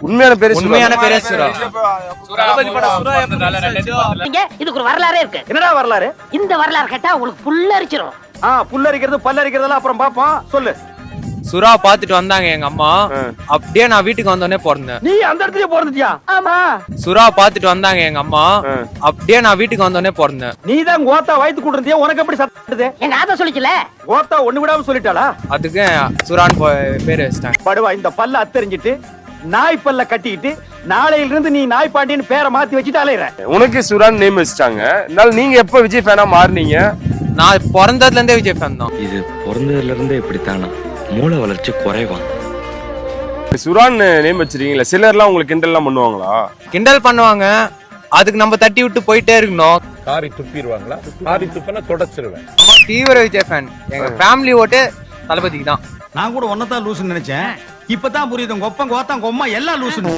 உண்மையான பேரு சுரா. இதுக்கு ஒரு வரலாறே இருக்கு. என்னடா வரலாறு? இந்த வரலாறு கேட்டா உங்களுக்கு புல்லரிச்சிரும். புல்லரிக்கிறது பல்லரிக்கிறதெல்லாம் அப்புறம் பாப்போம். சொல்லு. சுறா பாத்துட்டு வந்தாங்க எங்க அம்மா. அப்படியே நான் வீட்டுக்கு வந்தோடனே பிறந்தேன். நீ அந்த இடத்துலயே பிறந்துட்டியா? ஆமா. சுறா பாத்துட்டு வந்தாங்க எங்க அம்மா. அப்படியே நான் வீட்டுக்கு வந்தோடனே பிறந்தேன். நீ தான் கோத்தா வயித்து கூட்டிருந்தியா? உனக்கு எப்படி சத்தது? எங்க ஆத்தா சொல்லிச்சுல. கோத்தா ஒண்ணு விடாம சொல்லிட்டாளா? அதுக்கு சுறான்னு பேரு வச்சிட்டாங்க. படுவா, இந்த பல்ல அத்தறிஞ்சிட்டு நாய் பல்ல கட்டிக்கிட்டு நாளையில இருந்து நீ நாய் பாண்டின்னு பேரை மாத்தி வச்சுட்டு அலையற. உனக்கு சுரான் நேம் வச்சிட்டாங்க. அதனால நீங்க எப்ப விஜய் ஃபேனா மாறுனீங்க? நான் பிறந்ததுல இருந்தே விஜய் ஃபேன் தான். இது பிறந்ததுல இருந்தே இப்படித்தானா? மூளை வளர்ச்சி குறைவா? சுரான் நேம் வச்சிருக்கீங்களா? சிலர்லாம் உங்களுக்கு கிண்டல்லாம் பண்ணுவாங்களா? கிண்டல் பண்ணுவாங்க. அதுக்கு நம்ம தட்டி விட்டு போயிட்டே இருக்கணும். காரி துப்பிடுவாங்களா? காரி துப்பினா தொடச்சிருவேன். அம்மா தீவிர விஜய் ஃபேன். எங்க ஃபேமிலி ஓட்டு தளபதிக்கு தான். நான் கூட ஒன்னதான் லூசுன்னு நினைச்சேன். இப்பதான் புரியுது, உங்க ஒப்பம் கோத்தம் கொம்மா எல்லாம் லூசுன்னு.